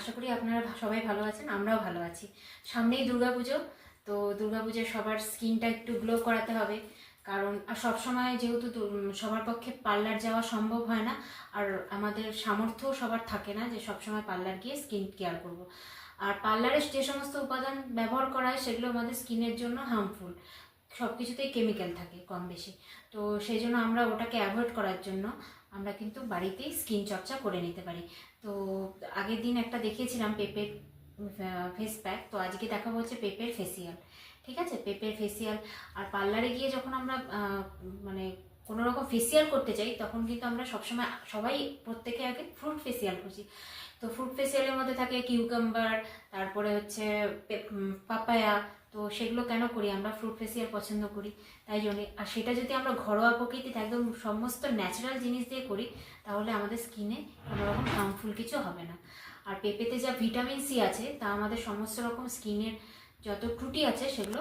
আশা করি আপনারা সবাই ভালো আছেন, আমরাও ভালো আছি। সামনেই দুর্গাপুজো, তো দুর্গাপুজোয় সবার স্কিনটা একটু গ্লো করাতে হবে। কারণ আর সবসময় যেহেতু সবার পক্ষে পার্লার যাওয়া সম্ভব হয় না, আর আমাদের সামর্থ্যও সবার থাকে না যে সবসময় পার্লার গিয়ে স্কিন কেয়ার করব। আর পার্লারে যে সমস্ত উপাদান ব্যবহার করা হয় সেগুলো আমাদের স্কিনের জন্য হার্মফুল। সব কিছুতেই কেমিক্যাল থাকে কম বেশি। তো সেই জন্য আমরা ওটাকে অ্যাভয়েড করার জন্য আমরা কিন্তু বাড়িতেই স্কিন চর্চা করে নিতে পারি। তো আগের দিন একটা দেখিয়েছিলাম পেঁপের ফেস প্যাক, তো আজকে দেখাবো হচ্ছে পেঁপের ফেসিয়াল। ঠিক আছে, পেঁপের ফেসিয়াল। আর পার্লারে গিয়ে যখন আমরা মানে কোনো রকম ফেসিয়াল করতে চাই তখন কিন্তু আমরা সবসময় সবাই প্রত্যেকে আগে ফ্রুট ফেসিয়াল করছি। তো ফ্রুট ফেসিয়ালের মধ্যে থাকে কিউকাম্বার, তারপরে হচ্ছে পাপায়া। তো সেগুলো কেন করি আমরা? ফ্রুট ফেসিয়াল পছন্দ করি তাই জন্যে। আর সেটা যদি আমরা ঘরোয়া প্রকৃতিতে একদম সমস্ত ন্যাচারাল জিনিস দিয়ে করি তাহলে আমাদের স্কিনে কোনো রকম হার্মফুল কিছু হবে না। আর পেঁপেতে যা ভিটামিন সি আছে তা আমাদের সমস্ত রকম স্কিনের যত ত্রুটি আছে সেগুলো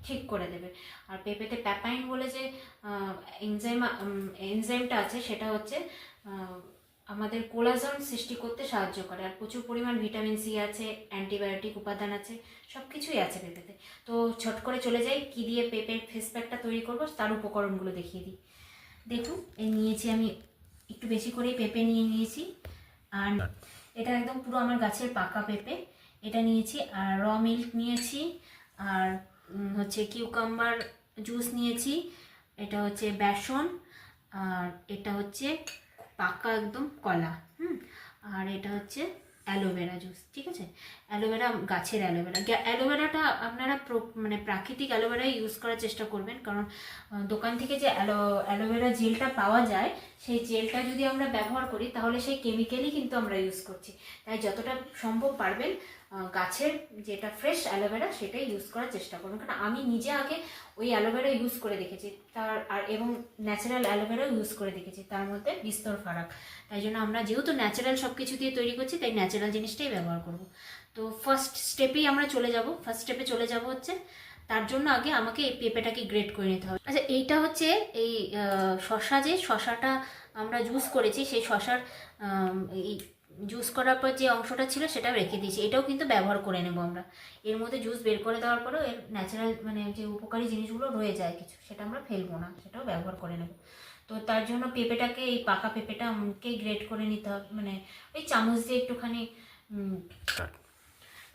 ঠিক করে দেবে। আর পেঁপেতে প্যাপাইন বলে যে এনজাইমটা আছে সেটা হচ্ছে আমাদের কোলাজন সৃষ্টি করতে সাহায্য করে। আর প্রচুর পরিমাণ ভিটামিন সি আছে, অ্যান্টিবায়োটিক উপাদান আছে, সব কিছুই আছে পেঁপেতে। তো ছট করে চলে যাই কী দিয়ে পেঁপের ফেস প্যাকটা তৈরি করবো তার উপকরণগুলো দেখিয়ে দিই। দেখুন, এই নিয়েছি আমি একটু বেশি করেই পেঁপে নিয়ে নিয়েছি। আর এটা একদম পুরো আমার গাছের পাকা পেঁপে, এটা নিয়েছি। আর র মিল্ক নিয়েছি, আর হচ্ছে কিউকাম্বার জুস নিয়েছি, এটা হচ্ছে বেসন, আর এটা হচ্ছে পাকা একদম কলা, আর এটা হচ্ছে অ্যালোভেরা জুস। ঠিক আছে, অ্যালোভেরা, গাছের অ্যালোভেরা। অ্যালোভেরাটা আপনারা মানে প্রাকৃতিক অ্যালোভেরাই ইউজ করার চেষ্টা করবেন, কারণ দোকান থেকে যে অ্যালোভেরা জেলটা পাওয়া যায় সেই জেলটা যদি আমরা ব্যবহার করি তাহলে সেই কেমিক্যালই কিন্তু আমরা ইউজ করছি। তাই যতটা সম্ভব পারবেন গাছের যেটা ফ্রেশ অ্যালোভেরা সেটাই ইউজ করার চেষ্টা করবেন। কারণ আমি নিজে আগে ওই অ্যালোভেরা ইউজ করে দেখেছি, এবং ন্যাচারাল অ্যালোভেরাও ইউজ করে দেখেছি, তার মধ্যে বিস্তর ফারাক। তাই জন্য আমরা যেহেতু ন্যাচারাল সব কিছু দিয়ে তৈরি করছি তাই ন্যাচারাল জিনিসটাই ব্যবহার করব। তো ফার্স্ট স্টেপে চলে যাব হচ্ছে তার জন্য আগে আমাকে এই পেঁপেটাকে গ্রেট করে নিতে হবে। আচ্ছা, এইটা হচ্ছে এই শশাটা আমরা জুস করেছি সেই শশার এই জুস করার পর যে অংশটা ছিল সেটা রেখে দিয়েছি, এটাও কিন্তু ব্যবহার করে নেব আমরা। এর মধ্যে জুস বের করে দেওয়ার পরেও এর ন্যাচারাল মানে যে উপকারী জিনিসগুলো রয়ে যায় কিছু, সেটা আমরা ফেলবো না, সেটাও ব্যবহার করে নেব। তো তার জন্য পেঁপেটাকে, এই পাকা পেঁপেটা আমাকে গ্রেট করে নিতে হবে, মানে ওই চামচ দিয়ে একটুখানি।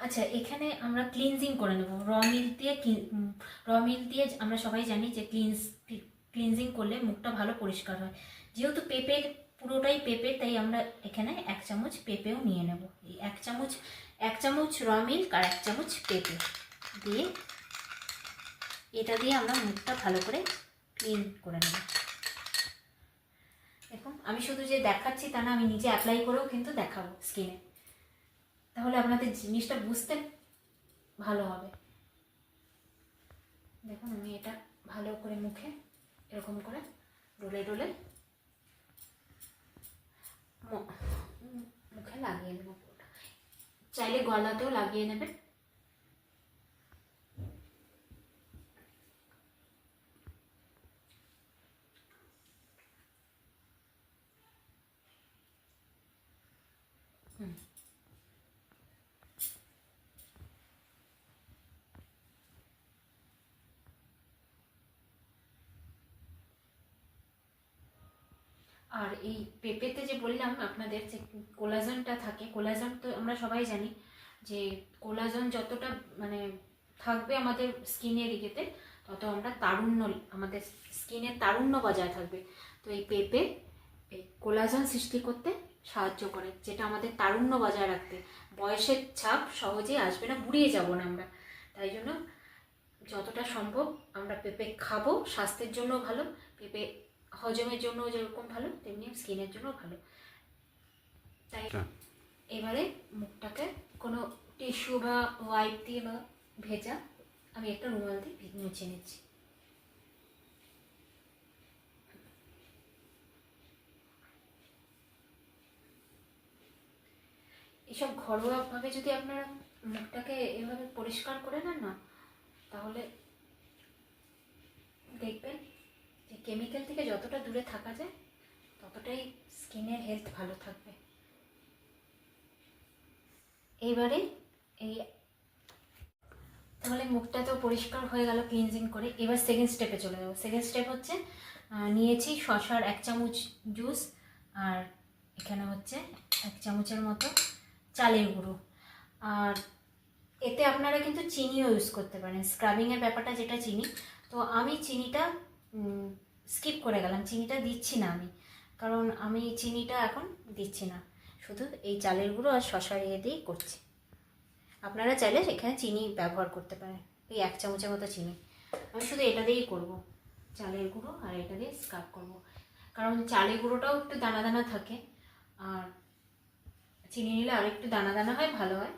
আচ্ছা, এখানে আমরা ক্লিনজিং করে নেব র মিল্ক দিয়ে আমরা সবাই জানি যে ক্লিনজিং করলে মুখটা ভালো পরিষ্কার হয়। যেহেতু পুরোটাই পেঁপে, তাই আমরা এখানে 1 চামচ পেঁপেও নিয়ে নেব। এই 1 চামচ র মিল্ক আর 1 চামচ পেঁপে দিয়ে এটা দিয়ে আমরা মুখটা ভালো করে ক্লিন করে নেব। দেখুন, আমি শুধু যে দেখাচ্ছি তা না, আমি নিজে অ্যাপ্লাই করেও কিন্তু দেখাবো স্কিনে, তাহলে আপনাদের জিনিসটা বুঝতে ভালো হবে। দেখুন, আমি এটা ভালো করে মুখে এরকম করে ডলে ডলে মুখে লাগিয়ে নেব। চাইলে গলাতেও লাগিয়ে নেবেন। আর এই পেঁপেতে যে বললাম আপনাদের যে কোলাজনটা থাকে, কোলাজন তো আমরা সবাই জানি যে কোলাজন যতটা মানে থাকবে আমাদের স্কিনের দিকেতে, তত আমরা আমাদের স্কিনের তারুণ্য বজায় থাকবে। তো এই পেঁপে এই কোলাজন সৃষ্টি করতে সাহায্য করে, যেটা আমাদের তারুণ্য বজায় রাখতে, বয়সের ছাপ সহজেই আসবে না, বুড়িয়ে যাব না আমরা। তাই জন্য যতটা সম্ভব আমরা পেঁপে খাবো, স্বাস্থ্যের জন্য ভালো। পেঁপে হজমের জন্য যেরকম ভালো তেমনি স্কিনের জন্য ভালো। তাই এবারে মুখটাকে কোনো টিস্যু বা ওয়াইপ দিয়ে বা ভেজা, আমি একটা রুমাল দিয়ে মুছে নিচ্ছি। এসব ঘরোয়াভাবে যদি আপনারা মুখটাকে এভাবে পরিষ্কার করে নেন না, তাহলে দেখবেন যে কেমিক্যাল থেকে যতটা দূরে থাকা যায় ততটাই স্কিনের হেলথ ভালো থাকবে। এইবারে এই তাহলে মুখটা তো পরিষ্কার হয়ে গেল ক্লিনজিং করে। এবার সেকেন্ড স্টেপে চলে যাবো। সেকেন্ড স্টেপ হচ্ছে নিয়েছি শসার 1 চামচ জুস, আর এখানে হচ্ছে 1 চামচের মতো চালের গুঁড়ো। আর এতে আপনারা কিন্তু চিনিও ইউজ করতে পারেন, স্ক্রাবিংয়ের ব্যাপারটা যেটা চিনি। তো আমি চিনিটা স্কিপ করে গেলাম, চিনিটা দিচ্ছি না আমি, কারণ আমি চিনিটা এখন দিচ্ছি না, শুধু এই চালের গুঁড়ো আর শসার দিয়েই করছি। আপনারা চাইলে এখানে চিনি ব্যবহার করতে পারেন, এই 1 চামচের মতো চিনি। আমি শুধু এটা দিয়েই করব, চালের গুঁড়ো আর এটা দিয়ে স্ক্রাব করব, কারণ চালের গুঁড়োটাও একটু দানা দানা থাকে, আর চিনি নিলে আর একটু দানা দানা হয়, ভালো হয়।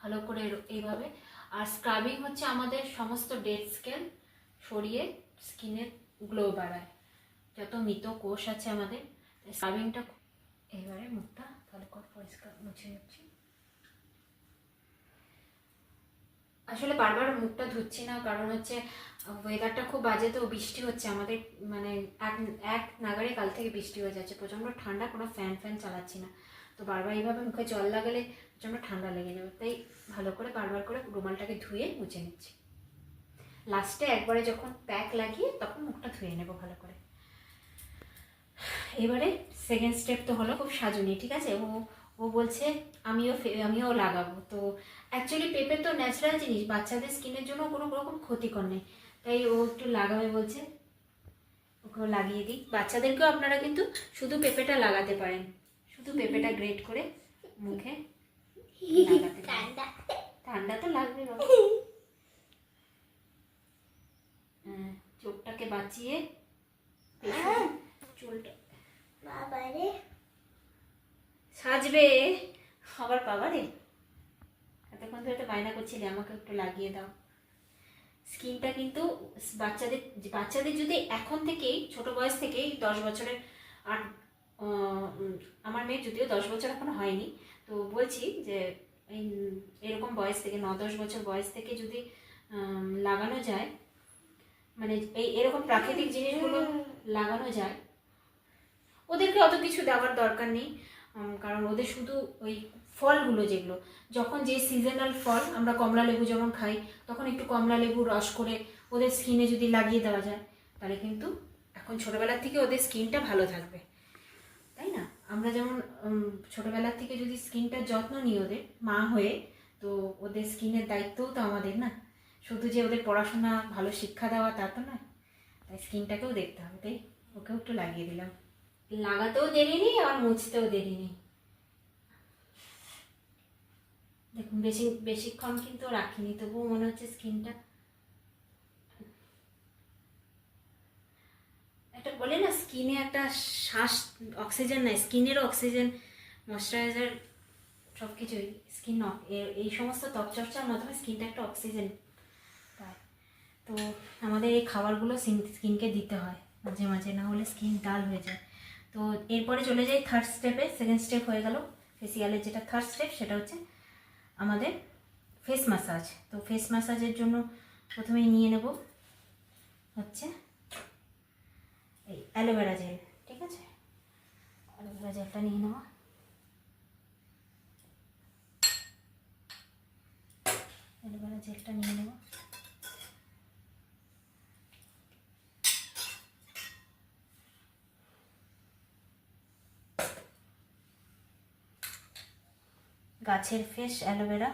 ভালো করে এইভাবে। আর স্ক্রাবিং হচ্ছে আমাদের সমস্ত ডেড স্কেল সরিয়ে স্কিনের গ্লো বাড়ায়, যত মৃত কোষ আছে আমাদের। স্ক্রাবিংটা এবারে মুখটা ভালো করে পরিষ্কার মুছে নিচ্ছি। আসলে বারবার মুখটা ধুচ্ছি না, কারণ হচ্ছে ওয়েদারটা খুব বাজে, তো বৃষ্টি হচ্ছে আমাদের, মানে এক নাগারে কাল থেকে বৃষ্টি হয়ে যাচ্ছে, প্রচণ্ড ঠান্ডা, কোনো ফ্যান চালাচ্ছি না। তো বারবার এইভাবে মুখে জল লাগালে প্রচণ্ড ঠান্ডা লেগে যাবে, তাই ভালো করে বারবার করে রুমালটাকে ধুয়ে মুছে নিচ্ছি। লাস্টে একবারে যখন প্যাক লাগিয়ে তখন মুখটা ধুয়ে নেব ভালো করে। এবারে সেকেন্ড স্টেপ তো হলো খুব সাজুনি, ঠিক আছে। ও বলছে আমিও লাগাবো। তো অ্যাকচুয়ালি পেঁপে তো ন্যাচারাল জিনিস, বাচ্চাদের স্কিনের জন্য কোনো রকম ক্ষতিকর নেই, তাই ও একটু লাগাবে বলছে, ওকেও লাগিয়ে দিই। বাচ্চাদেরকেও আপনারা কিন্তু শুধু পেঁপেটা লাগাতে পারেন, শুধু পেঁপেটা গ্রেট করে মুখে লাগাতে পারেন। ঠান্ডা তো লাগবে বাবা। চোখটাকে বাঁচিয়ে চুলটা বাবারে সাজবে, আবার বাবারে এতক্ষণ ধরে তো বায়না করছিলে আমাকে একটু লাগিয়ে দাও। স্কিনটা কিন্তু বাচ্চাদের যদি এখন থেকেই ছোট বয়স থেকেই 10 বছরের, আর আমার মেয়ের যদিও 10 বছর এখনো হয়নি, তো বলছি যে এরকম বয়স থেকে 9-10 বছর বয়স থেকে যদি লাগানো যায়, মানে এরকম প্রাকৃতিক জিনিসগুলো লাগানো যায়, ওদেরকে অত কিছু দেওয়ার দরকার নেই, কারণ ওদের শুধু ওই ফলগুলো যেগুলো, যখন যে সিজনাল ফল, আমরা কমলা লেবু যেমন খাই, তখন একটু কমলা লেবু রস করে ওদের স্কিনে যদি লাগিয়ে দেওয়া যায়, তাহলে কিন্তু এখন ছোটোবেলার থেকে ওদের স্কিনটা ভালো থাকবে, তাই না? আমরা যেমন ছোটোবেলার থেকে যদি স্কিনটার যত্ন নিই ওদের মা হয়ে, তো ওদের স্কিনের দায়িত্বও তো আমাদের, না শুধু যে ওদের পড়াশোনা ভালো শিক্ষা দেওয়া তা তো নয়, তাই স্কিনটাকেও দেখতে হবে, তাই ওকেও একটু লাগিয়ে দিলাম। লাগাতেও দেরি নেই আর মুছতেও দেরি নেই। দেখুন বেশিক্ষণ কিন্তু রাখিনি, তবুও মনে হচ্ছে স্কিনটা একটা, বলে না স্কিনে একটা শ্বাস, অক্সিজেন নাই, স্কিনেরও অক্সিজেন, ময়শ্চারাইজার সব কিছুই স্কিন, এই সমস্ত ত্বকচর্চার মাধ্যমে স্কিনটা একটা অক্সিজেন পায়। তো আমাদের এই খাবারগুলো স্কিনকে দিতে হয় মাঝে মাঝে, না হলে স্কিন ডাল হয়ে যায়। তো এরপরে চলে যাই থার্ড স্টেপে। সেকেন্ড স্টেপ হয়ে গেল ফেসিয়ালের, যেটা থার্ড স্টেপ সেটা হচ্ছে আমাদের ফেস ম্যাসাজ। তো ফেস ম্যাসাজের জন্য প্রথমেই নিয়ে নেব হচ্ছে এই অ্যালোভেরা জেল, ঠিক আছে। অ্যালোভেরা জেলটা নিয়ে নেওয়া, অ্যালোভেরা জেলটা নিয়ে নেব। গাছের ফ্রেশ অ্যালোভেরা,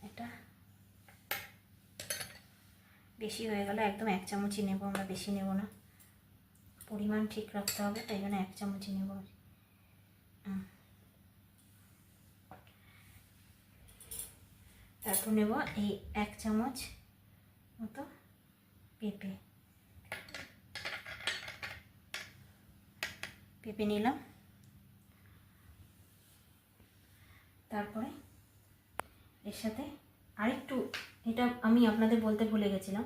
এটা বেশি হয়ে গেল, একদম 1 চামচই নেব আমরা, বেশি নেব না, পরিমাণ ঠিক রাখতে হবে, তাই জন্য 1 চামচই নেব। তারপর নেব এই 1 চামচ মতো পেঁপে নিলাম। তারপরে এর সাথে আরেকটু, এটা আমি আপনাদের বলতে ভুলে গেছিলাম,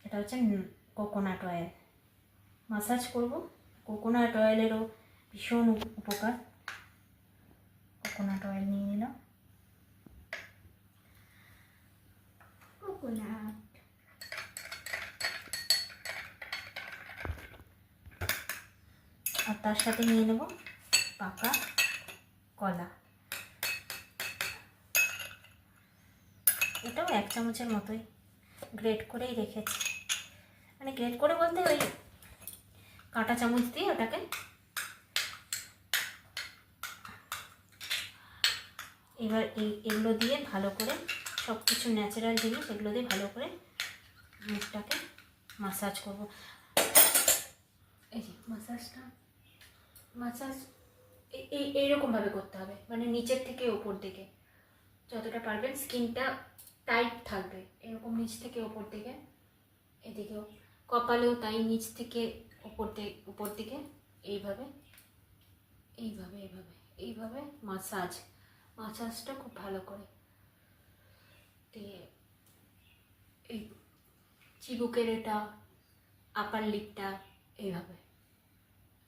এটা হচ্ছে কোকোনাট অয়েল মাসাজ করব। কোকোনাট অয়েলেরও ভীষণ উপকার। কোকোনাট অয়েল নিয়ে নিলাম, কোকোনাট, আর তার সাথে নিয়ে নেব পাকা কলা, এটাও 1 চামচের মতোই গ্রেট করেই রেখেছি, মানে গ্রেট করে বলতে ওই কাঁটা চামচ দিয়ে ওটাকে এবার এগুলো দিয়ে ভালো করে, সব কিছু ন্যাচারাল জিনিস, এগুলো দিয়ে ভালো করে মুখটাকে মাসাজ করব। এই যে মাসাজ এইরকমভাবে করতে হবে, মানে নিচের থেকে ওপর দিকে যতটা পারবেন, স্কিনটা টাইট থাকবে এরকম, নিচ থেকে ওপর দিকে, এদিকেও কপালেও তাই, নিচ থেকে উপর দিকে এইভাবে এইভাবে এইভাবে এইভাবে মাসাজটা খুব ভালো করে দিয়ে এই চিবুকের এটা, আপার লিপটা এইভাবে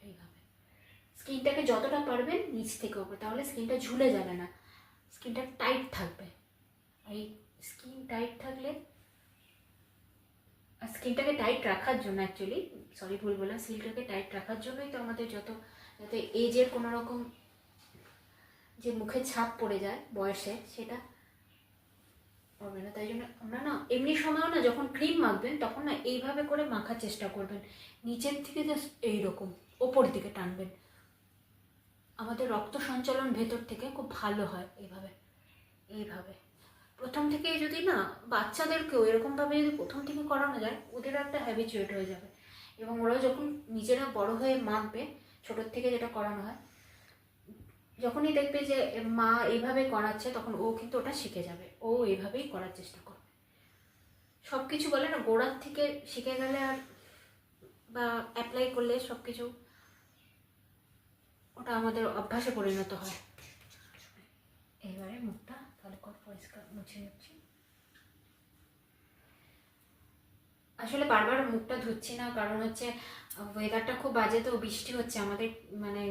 এইভাবে স্কিনটাকে যতটা পারবেন নিচ থেকে ওপর, তাহলে স্কিনটা ঝুলে যাবে না, স্কিনটা টাইট থাকবে। আর এই স্কিন টাইট থাকলে, স্কিনটাকে টাইট রাখার জন্য, অ্যাকচুয়ালি সরি ভুল বললাম, স্কিনটাকে টাইট রাখার জন্যই তো আমাদের যাতে এজের কোনো রকম যে মুখে ছাপ পড়ে যায় বয়সে, সেটা হবে না। তাই জন্য আমরা না এমনি সময়ও না, যখন ক্রিম মাখবেন তখন না এইভাবে করে মাখার চেষ্টা করবেন, নিচের থেকে জাস্ট এইরকম ওপর দিকে টানবেন, আমাদের রক্ত সঞ্চালন ভেতর থেকে খুব ভালো হয় এইভাবে এইভাবে। প্রথম থেকে যদি না, বাচ্চাদেরকেও এরকমভাবে যদি প্রথম থেকে করানো যায়, ওদেরও একটা হ্যাবিচুয়েট হয়ে যাবে, এবং ওরাও যখন নিজেরা বড় হয়ে মাখবে, ছোটোর থেকে যেটা করানো হয়, যখনই দেখবে যে মা এইভাবে করাচ্ছে, তখন ও কিন্তু ওটা শিখে যাবে, ও এইভাবেই করার চেষ্টা করবে। সব কিছু বলে না, গোড়ার থেকে শিখে গেলে আর বা অ্যাপ্লাই করলে সব কিছু ওটা আমাদের অভ্যাসে পরিণত হয়। এবারে মুখটা ভালো করে পরিষ্কার মুছে নিচ্ছি। আসলে বারবার মুখটা ধুচ্ছি না, কারণ হচ্ছে ওয়েদারটা খুব বাজে, তো বৃষ্টি হচ্ছে আমাদের, মানে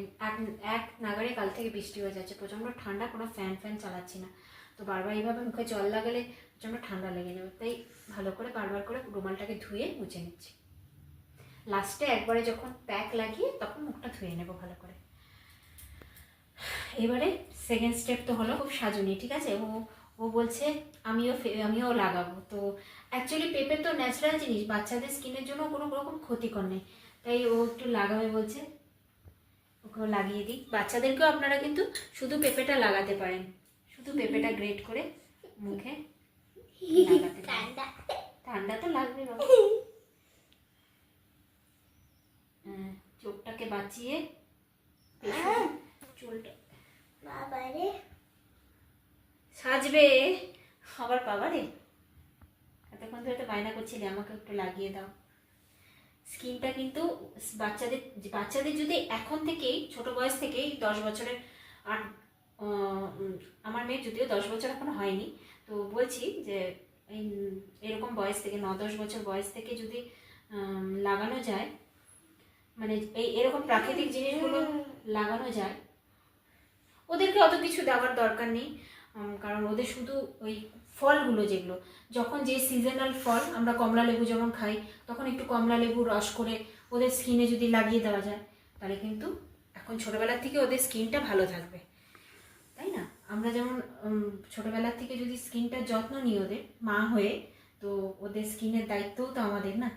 এক নাগারে কাল থেকে বৃষ্টি হয়ে যাচ্ছে, প্রচণ্ড ঠান্ডা, কোনো ফ্যান চালাচ্ছি না, তো বারবার এইভাবে মুখে জল লাগালে প্রচণ্ড ঠান্ডা লেগে যাবে, তাই ভালো করে বারবার করে রুমালটাকে ধুয়ে মুছে নিচ্ছি। লাস্টে একবারে যখন প্যাক লাগিয়ে তখন মুখটা ধুয়ে নেব ভালো করে। এবারে সেকেন্ড স্টেপ তো হলো খুব সাজুনি, ঠিক আছে, ও বলছে আমিও লাগাবো। তো অ্যাকচুয়ালি পেঁপে তো ন্যাচারাল জিনিস, বাচ্চাদের স্কিনের জন্য কোনো রকম ক্ষতিকর নেই, তাই ও একটু লাগাবে বলছে, ওকেও লাগিয়ে দিই। বাচ্চাদেরকেও আপনারা কিন্তু শুধু পেঁপেটা লাগাতে পারেন, শুধু পেঁপেটা গ্রেট করে মুখে লাগাতে পারেন। ঠান্ডা তো লাগবে বাবা। চোখটাকে বাঁচিয়ে চুলটা বাবারে সাজবে, আবার বাবারে এতক্ষণ ধরে তো বায়না করছিলে আমাকে একটু লাগিয়ে দাও। স্কিনটা কিন্তু বাচ্চাদের যদি এখন থেকেই, ছোট বয়স থেকেই, 10 বছরের, আর আমার মেয়ের যদিও 10 বছর এখনো হয়নি, তো বলছি যে এরকম বয়স থেকে 9-10 বছর বয়স থেকে যদি লাগানো যায়, মানে এরকম প্রাকৃতিক জিনিসগুলো লাগানো যায়, ওদেরকে অত কিছু দেওয়ার দরকার নেই, কারণ ওদের শুধু ওই ফলগুলো, যেগুলো যখন যে সিজনাল ফল, আমরা কমলা লেবু যেমন খাই, তখন একটু কমলা লেবু রস করে ওদের স্কিনে যদি লাগিয়ে দেওয়া যায়, তাহলে কিন্তু এখন ছোটোবেলার থেকে ওদের স্কিনটা ভালো থাকবে, তাই না? আমরা যেমন ছোটোবেলার থেকে যদি স্কিনটার যত্ন নিই ওদের মা হয়ে, তো ওদের স্কিনের দায়িত্বও তো আমাদের, না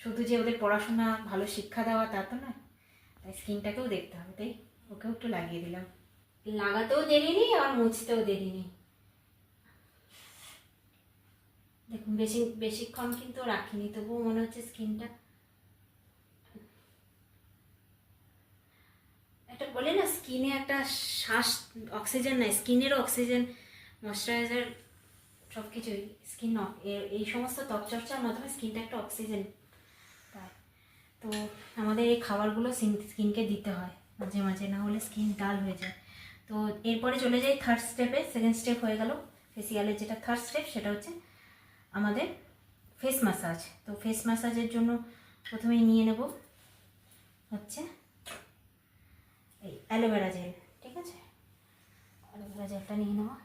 শুধু যে ওদের পড়াশোনা ভালো শিক্ষা দেওয়া তা তো নয়, তাই স্কিনটাকেও দেখতে হবে, তাই ওকেও একটু লাগিয়ে দিলাম। লাগাতেও দেরি নেই আর মুছতেও দেরি নেই। দেখুন বেশিক্ষণ কিন্তু রাখিনি, তবুও মনে হচ্ছে স্কিনটা একটা, বলে না স্কিনে একটা শ্বাস, অক্সিজেন নাই, স্কিনেরও অক্সিজেন, ময়শ্চারাইজার, সব কিছুই স্কিন, এই সমস্ত ত্বকচর্চার মাধ্যমে স্কিনটা একটা অক্সিজেন পায়। তো আমাদের এই খাবারগুলো স্কিনকে দিতে হয় মাঝে মাঝে, না হলে স্কিন ডাল হয়ে যায়। তো এরপরে চলে যাই থার্ড স্টেপে। সেকেন্ড স্টেপ হয়ে গেল ফেসিয়ালের, যেটা থার্ড স্টেপ সেটা হচ্ছে আমাদের ফেস ম্যাসাজ। তো ফেস ম্যাসাজের জন্য প্রথমেই নিয়ে নেব হচ্ছে এই অ্যালোভেরা জেল, ঠিক আছে, অ্যালোভেরা জেলটা নিয়ে নেওয়া।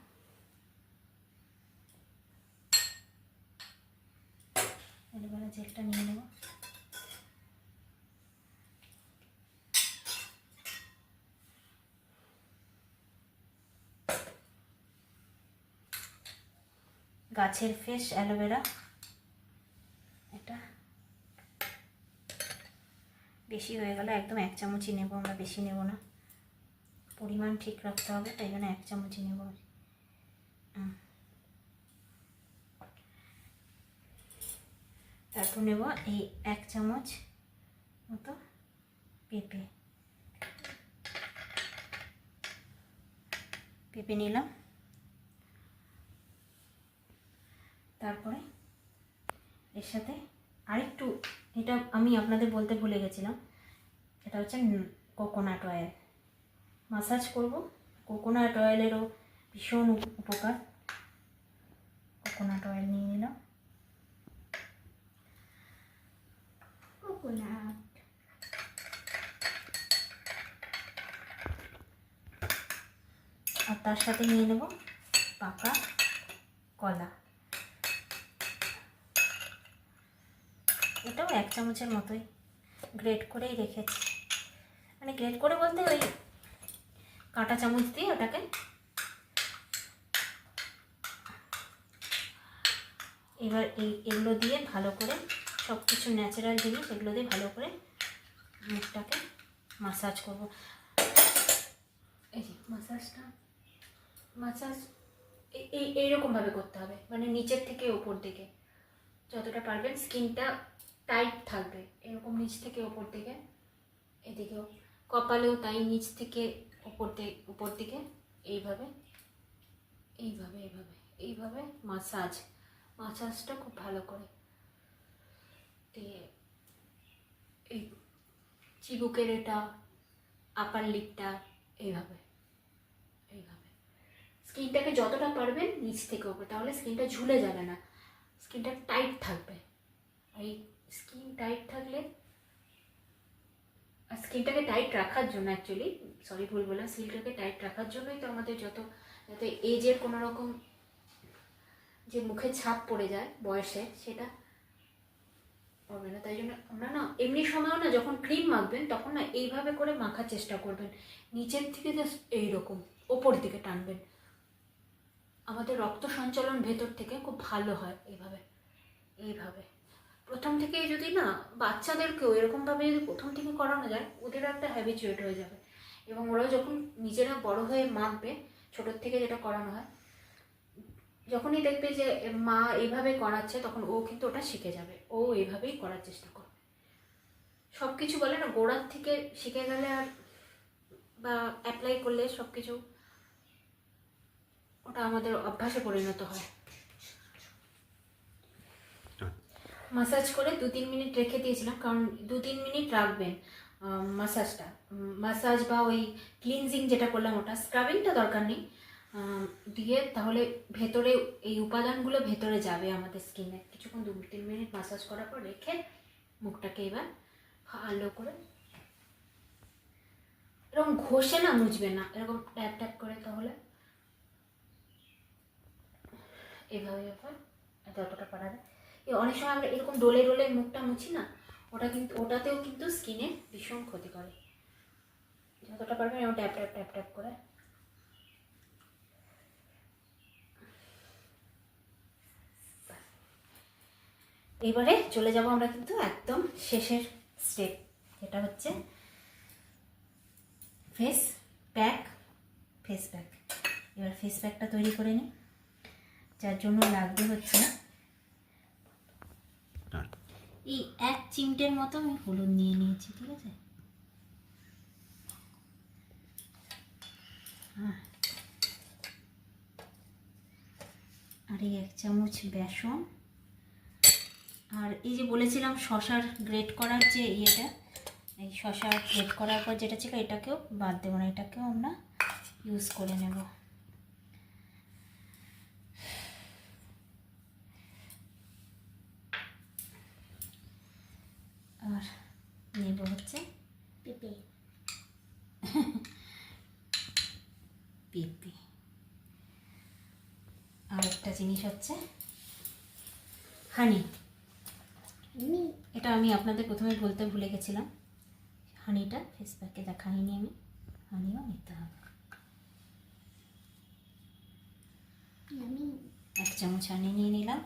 অ্যালোভেরা জেলটা নিয়ে নেব। গাছের ফ্রেশ অ্যালোভেরা, এটা বেশি হয়ে গেল, একদম 1 চামচই নেব আমরা, বেশি নেব না, পরিমাণ ঠিক রাখতে হবে, তাই জন্য 1 চামচই নেব। তারপর নেব এই 1 চামচ মতো পেঁপে, পেঁপে নিলাম। তারপরে এর সাথে আরেকটু, এটা আমি আপনাদের বলতে ভুলে গেছিলাম, এটা হচ্ছে কোকোনাট অয়েল, মাসাজ করব। কোকোনাট অয়েলেরও ভীষণ উপকার। কোকোনাট অয়েল নিয়ে নিলাম, কোকোনাট। আর তার সাথে নিয়ে নেব পাকা কলা, এটাও 1 চামচের মতোই গ্রেট করেই রেখেছি, মানে গ্রেট করে বলতে ওই কাঁটা চামচ দিয়ে ওটাকে এবার এগুলো দিয়ে ভালো করে, সব কিছু ন্যাচারাল জিনিস, এগুলো দিয়ে ভালো করে মুখটাকে মাসাজ করব। এই যে মাসাজ এইরকমভাবে করতে হবে, মানে নিচের থেকে ওপর দিকে যতটা পারবেন, স্কিনটা টাইট থাকবে, এরকম নিচ থেকে ওপর দিকে, এদিকেও কপালেও তাই, নিচ থেকে উপর দিকে এইভাবে এইভাবে এইভাবে এইভাবে মাসাজটা খুব ভালো করে দিয়ে এই চিবুকের এটা, আপার লিপটা এইভাবে এইভাবে স্কিনটাকে যতটা পারবেন নিচ থেকে ওপর, তাহলে স্কিনটা ঝুলে যাবে না, স্কিনটা টাইট থাকবে। আর এই স্কিন টাইট থাকলে, আর স্কিনটাকে টাইট রাখার জন্য, অ্যাকচুয়ালি সরি ভুল বললাম, স্কিনটাকে টাইট রাখার জন্যই তো আমাদের যাতে এজের কোনো রকম যে মুখে ছাপ পড়ে যায় বয়সে, সেটা পড়বে না। তাই জন্য আমরা না এমনি সময়ও না, যখন ক্রিম মাখবেন তখন না এইভাবে করে মাখার চেষ্টা করবেন, নিচের থেকে জাস্ট এইরকম ওপর দিকে টানবেন, আমাদের রক্ত সঞ্চালন ভেতর থেকে খুব ভালো হয় এইভাবে এইভাবে। প্রথম থেকে যদি না, বাচ্চাদেরকেও এরকমভাবে যদি প্রথম থেকে করানো যায়, ওদেরও একটা হ্যাবিচুয়েট হয়ে যাবে, এবং ওরাও যখন নিজেরা বড় হয়ে মাখবে, ছোটোর থেকে যেটা করানো হয়, যখনই দেখবে যে মা এইভাবে করাচ্ছে, তখন ও কিন্তু ওটা শিখে যাবে, ও এইভাবেই করার চেষ্টা করবে। সব কিছু বলে না, গোড়ার থেকে শিখে গেলে আর বা অ্যাপ্লাই করলে সব কিছু ওটা আমাদের অভ্যাসে পরিণত হয়। মাসাজ করে 2-3 মিনিট রেখে দিয়েছিলাম, কারণ 2-3 মিনিট রাখবেন মাসাজ বা ওই ক্লিনজিং যেটা করলাম, ওটা স্ক্রাবিংটা দরকার নেই দিয়ে, তাহলে ভেতরে এই উপাদানগুলো ভেতরে যাবে আমাদের স্কিনে। কিছুক্ষণ 2-3 মিনিট মাসাজ করার পর রেখে মুখটাকে এবার ভালো করে এরকম ঘষে না, মুছবে না, এরকম ট্যাপ ট্যাপ করে, তাহলে এভাবে যতটা পারা যায়। অনেক সময় আমরা এরকম ডোলে ডোলে মুখটা মুছি না, ওটাতেও কিন্তু স্কিনে ভীষণ ক্ষতি করে। যতটা পারবেন এরকম ট্যাপ ট্যাপ ট্যাপ ট্যাপ করে। এবারে চলে যাব আমরা কিন্তু একদম শেষের স্টেপ, যেটা হচ্ছে ফেস প্যাক। এবার ফেস প্যাকটা তৈরি করে নিই, যার জন্য লাগবে হচ্ছে এই 1 চিমটের মতো আমি হলুদ নিয়ে নিয়েছি, ঠিক আছে। আর এই 1 চামচ বেসন, আর এই যে বলেছিলাম শশার গ্রেট করার যে ইয়েটা, এই শশা গ্রেট করার পর যেটা ছিল, এটাকেও বাদ দেবো না, এটাকেও আমরা ইউজ করে নেব। আর নেব হচ্ছে পেঁপে আর একটা জিনিস হচ্ছে হানি। এটা আমি আপনাদের প্রথমে বলতে ভুলে গেছিলাম, হানিটা ফেস প্যাকে দেখাইনি আমি, হানিও নিতে হবে। 1 চামচ আনিয়ে নিয়ে নিলাম।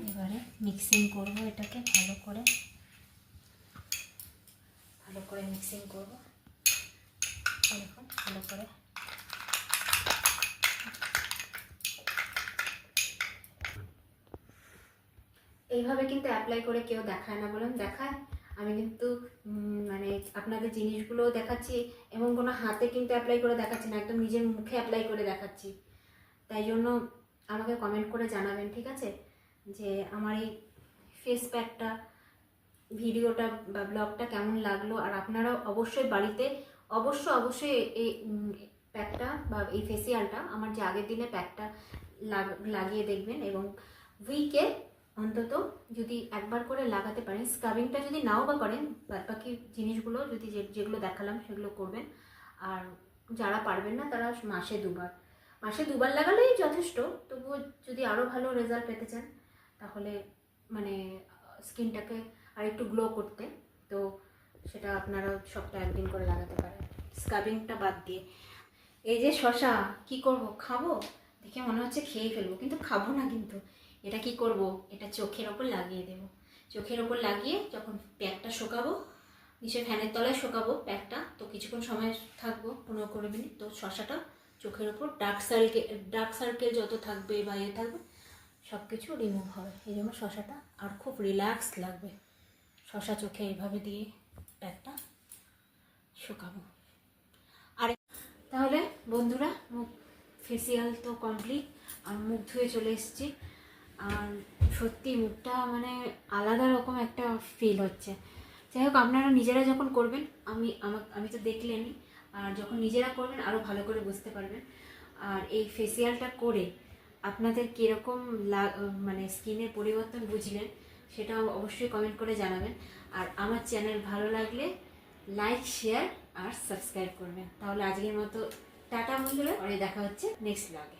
এবারে মিক্সিং করব, এটাকে ভালো করে মিক্সিং করব। দেখুন ভালো করে এইভাবে কিন্তু অ্যাপ্লাই করে কেউ দেখায় না, বলুন দেখায়? আমি কিন্তু মানে আপনাদের জিনিসগুলো দেখাচ্ছি এবং কোনো হাতে কিন্তু অ্যাপ্লাই করে দেখাচ্ছি না, একদম নিজের মুখে অ্যাপ্লাই করে দেখাচ্ছি। তাই জন্য আমাকে কমেন্ট করে জানাবেন, ঠিক আছে, যে আমার এই ফেস প্যাকটা, ভিডিওটা বা ব্লগটা কেমন লাগলো। আর আপনারাও অবশ্যই বাড়িতে অবশ্যই এই প্যাকটা বা এই ফেসিয়ালটা, আমার যে আগের দিনে প্যাকটা লাগিয়ে দেখবেন এবং উইকে অন্তত যদি একবার করে লাগাতে পারেন, স্ক্রাবিংটা যদি নাও বা করেন, বাকি জিনিসগুলো যদি যেগুলো দেখালাম সেগুলো করবেন। আর যারা পারবেন না তারা মাসে 2বার লাগালেই যথেষ্ট। তবুও যদি আরও ভালো রেজাল্ট পেতে চান তাহলে মানে স্কিনটাকে আর একটু গ্লো করতে, তো সেটা আপনারা সপ্তাহে 1 দিন করে লাগাতে পারেন, স্ক্রাবিংটা বাদ দিয়ে। এই যে শশা, কি করব, খাবো? দেখে মনে হচ্ছে খেয়ে ফেলবো, কিন্তু খাবো না। কিন্তু এটা কি করব, এটা চোখের ওপর লাগিয়ে দেব। চোখের ওপর লাগিয়ে যখন প্যাকটা শুকাবো, নিচে ফ্যানের তলায় শুকাবো প্যাকটা, তো কিছুক্ষণ সময় থাকবো, 15-20 মিনিট, তো শশাটা চোখের ওপর ডার্ক সার্কেল যত থাকবে বা থাকবে সব কিছু রিমুভ হবে। এই জন্য শশাটা আর খুব রিল্যাক্স লাগবে। শশা চোখে এইভাবে দিয়ে প্যাকটা শুকাবো। আর তাহলে বন্ধুরা, মুখ ফেসিয়াল তো কমপ্লিট, আর মুখ ধুয়ে চলে এসেছি। আর সত্যি মুখটা মানে আলাদা রকম একটা ফিল হচ্ছে। যাই হোক, আপনারা নিজেরা যখন করবেন, আমি তো দেখলেনই, আর যখন নিজেরা করবেন আরও ভালো করে বুঝতে পারবেন। আর এই ফেসিয়ালটা করে আপনাদের কীরকম মানে স্কিনের পরিবর্তন বুঝলেন সেটাও অবশ্যই কমেন্ট করে জানাবেন। আর আমার চ্যানেল ভালো লাগলে লাইক, শেয়ার আর সাবস্ক্রাইব করবেন। তাহলে আজকের মতো টাটা বন্ধুরা, পরে দেখা হচ্ছে নেক্সট ব্লগে।